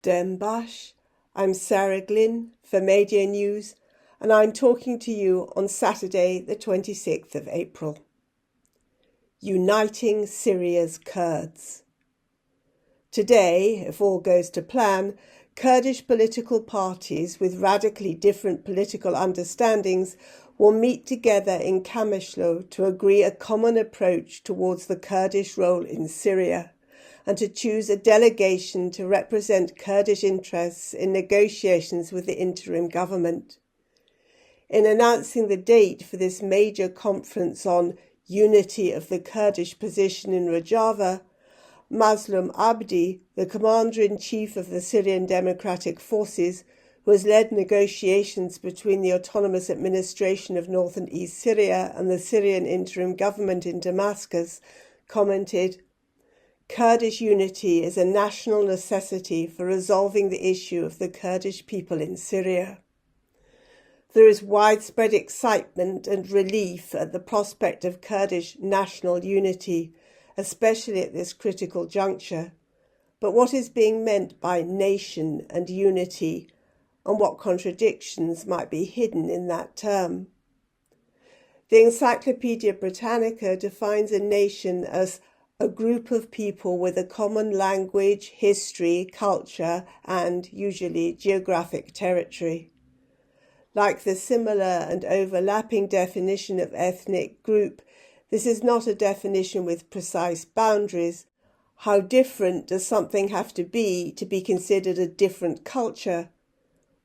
Dembash. I'm Sarah Glynn for Media News, and I'm talking to you on Saturday, the 26th of April. Uniting Syria's Kurds. Today, if all goes to plan, Kurdish political parties with radically different political understandings will meet together in Kamishlo to agree a common approach towards the Kurdish role in Syria, and to choose a delegation to represent Kurdish interests in negotiations with the interim government. In announcing the date for this major conference on unity of the Kurdish position in Rojava, Mazlum Abdi, the Commander-in-Chief of the Syrian Democratic Forces, who has led negotiations between the Autonomous Administration of North and East Syria and the Syrian interim government in Damascus, commented, "Kurdish unity is a national necessity for resolving the issue of the Kurdish people in Syria." There is widespread excitement and relief at the prospect of Kurdish national unity, especially at this critical juncture. But what is being meant by nation and unity, and what contradictions might be hidden in that term? The Encyclopaedia Britannica defines a nation as a group of people with a common language, history, culture, and, usually, geographic territory. Like the similar and overlapping definition of ethnic group, this is not a definition with precise boundaries. How different does something have to be considered a different culture?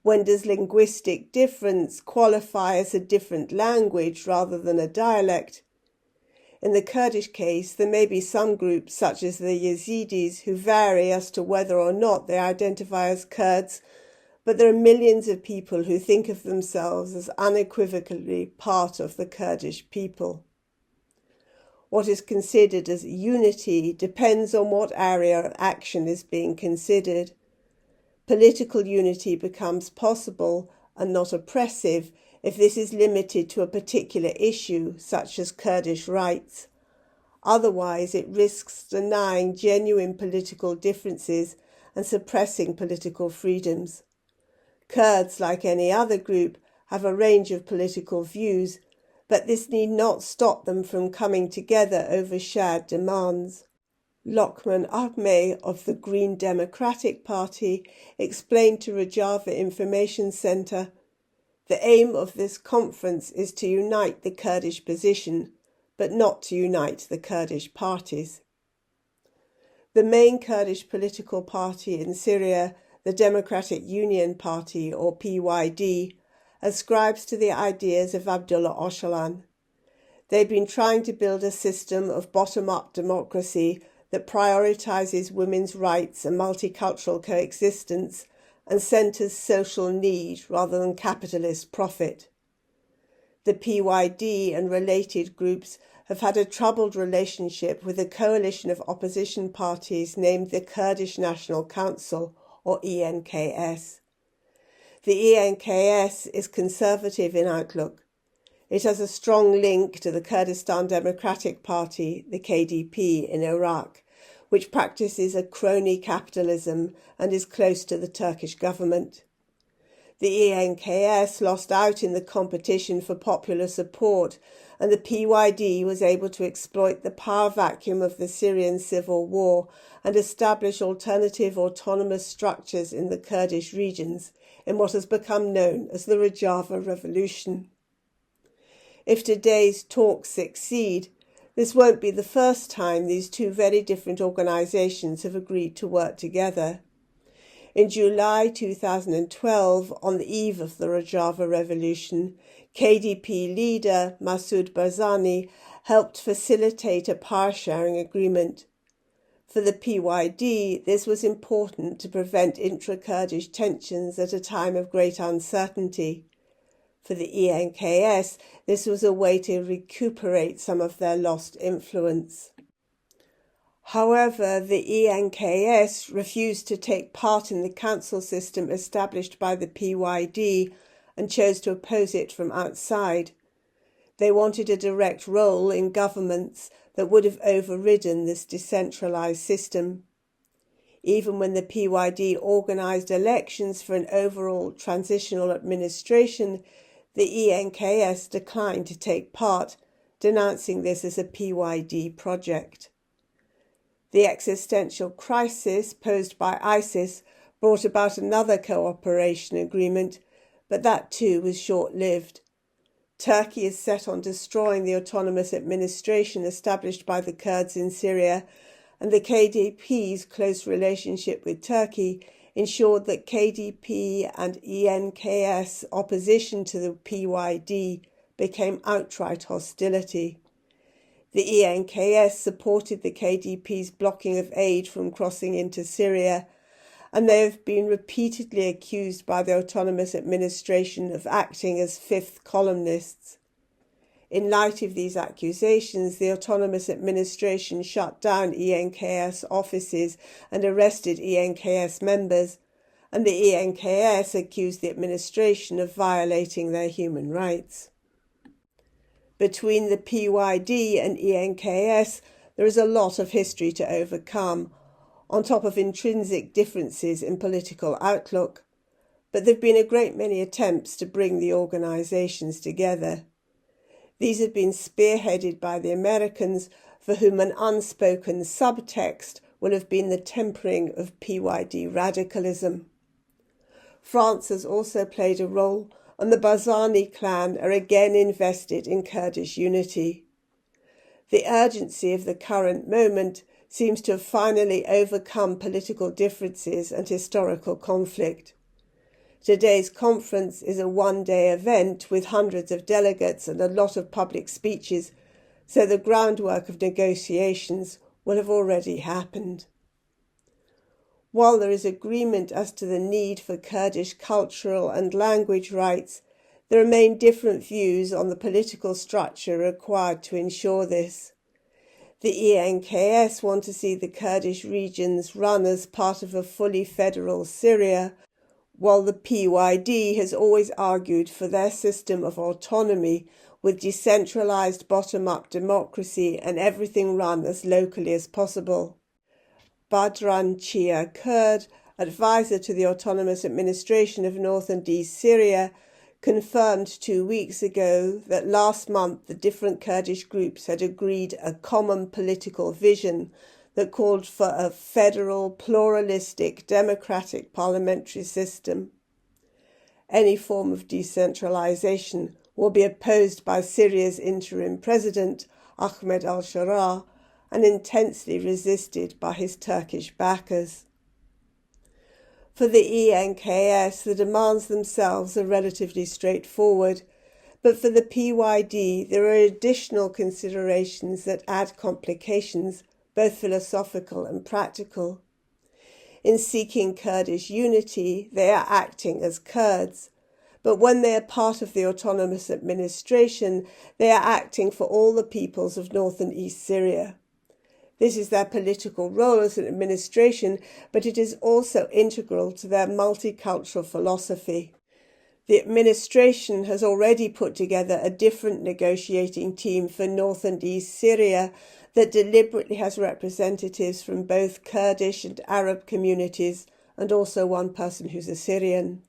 When does linguistic difference qualify as a different language rather than a dialect? In the Kurdish case, there may be some groups, such as the Yazidis, who vary as to whether or not they identify as Kurds, but there are millions of people who think of themselves as unequivocally part of the Kurdish people. What is considered as unity depends on what area of action is being considered. Political unity becomes possible and not oppressive if this is limited to a particular issue, such as Kurdish rights. Otherwise, it risks denying genuine political differences and suppressing political freedoms. Kurds, like any other group, have a range of political views, but this need not stop them from coming together over shared demands. Lokman Ahmeh of the Green Democratic Party explained to Rojava Information Centre, "The aim of this conference is to unite the Kurdish position, but not to unite the Kurdish parties." The main Kurdish political party in Syria, the Democratic Union Party, or PYD, ascribes to the ideas of Abdullah Öcalan. They've been trying to build a system of bottom-up democracy that prioritises women's rights and multicultural coexistence and centres social need rather than capitalist profit. The PYD and related groups have had a troubled relationship with a coalition of opposition parties named the Kurdish National Council, or ENKS. The ENKS is conservative in outlook. It has a strong link to the Kurdistan Democratic Party, the KDP, in Iraq, which practices a crony capitalism and is close to the Turkish government. The ENKS lost out in the competition for popular support, and the PYD was able to exploit the power vacuum of the Syrian civil war and establish alternative autonomous structures in the Kurdish regions in what has become known as the Rojava Revolution. If today's talks succeed, this won't be the first time these two very different organisations have agreed to work together. In July 2012, on the eve of the Rojava Revolution, KDP leader Masoud Barzani helped facilitate a power-sharing agreement. For the PYD, this was important to prevent intra-Kurdish tensions at a time of great uncertainty. For the ENKS, this was a way to recuperate some of their lost influence. However, the ENKS refused to take part in the council system established by the PYD and chose to oppose it from outside. They wanted a direct role in governments that would have overridden this decentralised system. Even when the PYD organised elections for an overall transitional administration, the ENKS declined to take part, denouncing this as a PYD project. The existential crisis posed by ISIS brought about another cooperation agreement, but that too was short-lived. Turkey is set on destroying the autonomous administration established by the Kurds in Syria, and the KDP's close relationship with Turkey ensured that KDP and ENKS opposition to the PYD became outright hostility. The ENKS supported the KDP's blocking of aid from crossing into Syria, and they have been repeatedly accused by the autonomous administration of acting as fifth columnists. In light of these accusations, the autonomous administration shut down ENKS offices and arrested ENKS members, and the ENKS accused the administration of violating their human rights. Between the PYD and ENKS, there is a lot of history to overcome, on top of intrinsic differences in political outlook, but there have been a great many attempts to bring the organisations together. These have been spearheaded by the Americans, for whom an unspoken subtext will have been the tempering of PYD radicalism. France has also played a role, and the Barzani clan are again invested in Kurdish unity. The urgency of the current moment seems to have finally overcome political differences and historical conflict. Today's conference is a one-day event with hundreds of delegates and a lot of public speeches, so the groundwork of negotiations will have already happened. While there is agreement as to the need for Kurdish cultural and language rights, there remain different views on the political structure required to ensure this. The ENKS want to see the Kurdish regions run as part of a fully federal Syria, while the PYD has always argued for their system of autonomy with decentralised bottom-up democracy and everything run as locally as possible. Badran Chia Kurd, advisor to the Autonomous Administration of North and East Syria, confirmed 2 weeks ago that last month the different Kurdish groups had agreed a common political vision that called for a federal, pluralistic, democratic parliamentary system. Any form of decentralisation will be opposed by Syria's interim president, Ahmed al-Sharaa, and intensely resisted by his Turkish backers. For the ENKS, the demands themselves are relatively straightforward, but for the PYD there are additional considerations that add complications, both philosophical and practical. In seeking Kurdish unity, they are acting as Kurds, but when they are part of the autonomous administration, they are acting for all the peoples of North and East Syria. This is their political role as an administration, but it is also integral to their multicultural philosophy. The administration has already put together a different negotiating team for North and East Syria that deliberately has representatives from both Kurdish and Arab communities, and also one person who's a Syrian.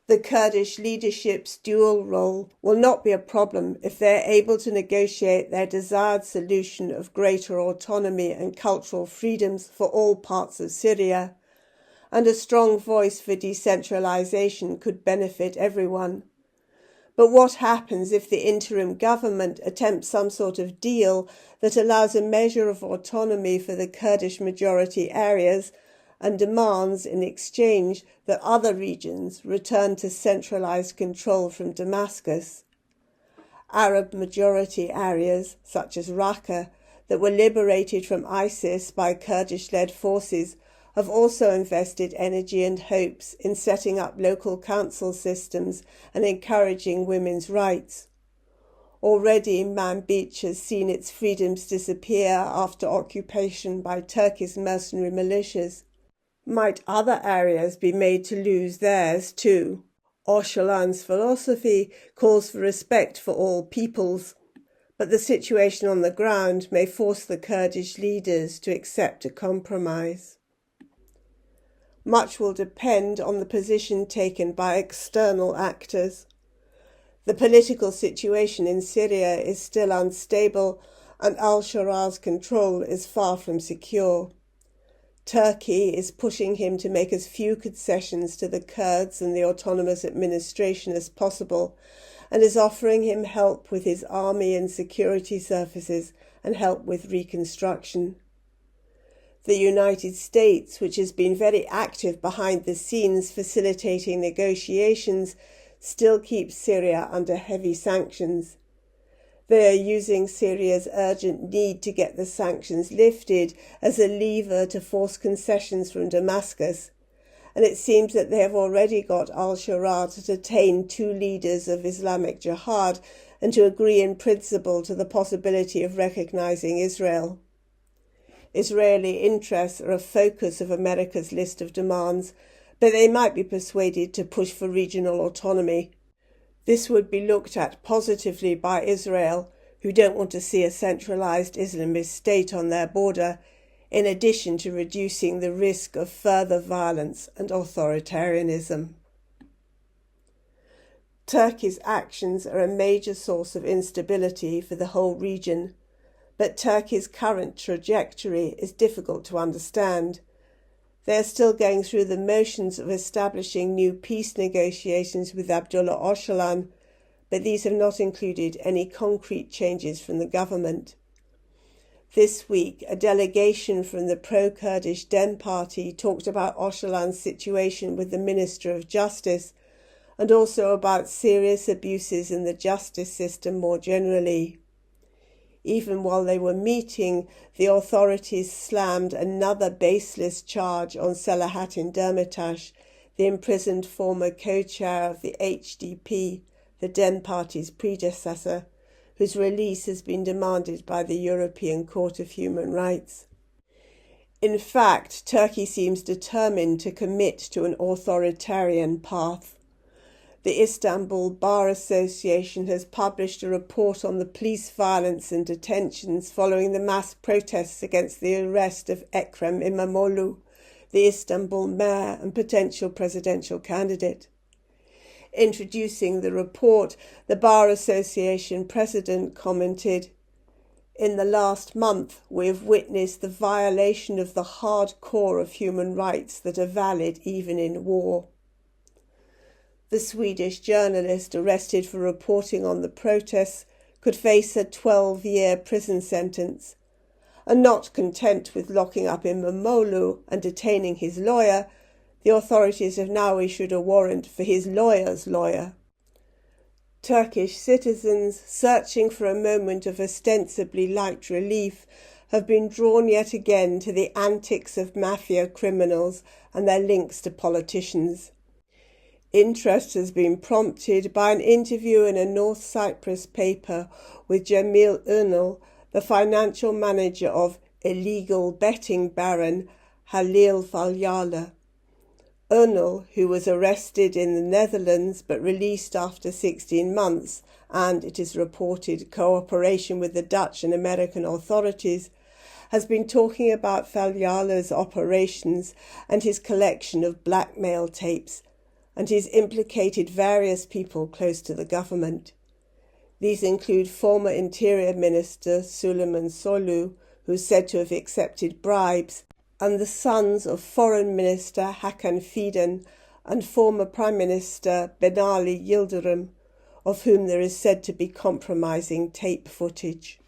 The Kurdish leadership's dual role will not be a problem if they are able to negotiate their desired solution of greater autonomy and cultural freedoms for all parts of Syria, and a strong voice for decentralisation could benefit everyone. But what happens if the interim government attempts some sort of deal that allows a measure of autonomy for the Kurdish majority areas and demands in exchange that other regions return to centralised control from Damascus? Arab majority areas, such as Raqqa, that were liberated from ISIS by Kurdish-led forces, have also invested energy and hopes in setting up local council systems and encouraging women's rights. Already Manbij has seen its freedoms disappear after occupation by Turkey's mercenary militias. Might other areas be made to lose theirs too? Öcalan's philosophy calls for respect for all peoples, but the situation on the ground may force the Kurdish leaders to accept a compromise. Much will depend on the position taken by external actors. The political situation in Syria is still unstable, and al-Shara's control is far from secure. Turkey is pushing him to make as few concessions to the Kurds and the autonomous administration as possible, and is offering him help with his army and security services and help with reconstruction. The United States, which has been very active behind the scenes facilitating negotiations, still keeps Syria under heavy sanctions. They are using Syria's urgent need to get the sanctions lifted as a lever to force concessions from Damascus, and it seems that they have already got al-Shara to detain 2 leaders of Islamic Jihad and to agree in principle to the possibility of recognizing Israel. Israeli interests are a focus of America's list of demands, but they might be persuaded to push for regional autonomy. This would be looked at positively by Israel, who don't want to see a centralized Islamist state on their border, in addition to reducing the risk of further violence and authoritarianism. Turkey's actions are a major source of instability for the whole region, but Turkey's current trajectory is difficult to understand. They are still going through the motions of establishing new peace negotiations with Abdullah Öcalan, but these have not included any concrete changes from the government. This week, a delegation from the pro-Kurdish DEM party talked about Öcalan's situation with the Minister of Justice, and also about serious abuses in the justice system more generally. Even while they were meeting, the authorities slammed another baseless charge on Selahattin Demirtas, the imprisoned former co-chair of the HDP, the DEM party's predecessor, whose release has been demanded by the European Court of Human Rights. In fact, Turkey seems determined to commit to an authoritarian path. The Istanbul Bar Association has published a report on the police violence and detentions following the mass protests against the arrest of Ekrem İmamoğlu, the Istanbul mayor and potential presidential candidate. Introducing the report, the Bar Association president commented, "In the last month, we have witnessed the violation of the hard core of human rights that are valid even in war." The Swedish journalist arrested for reporting on the protests could face a 12-year prison sentence. And not content with locking up İmamoğlu and detaining his lawyer, the authorities have now issued a warrant for his lawyer's lawyer. Turkish citizens, searching for a moment of ostensibly light relief, have been drawn yet again to the antics of mafia criminals and their links to politicians. Interest has been prompted by an interview in a North Cyprus paper with Cemil Ünal, the financial manager of illegal betting baron Halil Falyala. Ünal, who was arrested in the Netherlands but released after 16 months, and it is reported cooperation with the Dutch and American authorities, has been talking about Falyala's operations and his collection of blackmail tapes, and he's implicated various people close to the government. These include former Interior Minister Süleyman Soylu, who is said to have accepted bribes, and the sons of Foreign Minister Hakan Fidan and former Prime Minister Binali Yildirim, of whom there is said to be compromising tape footage.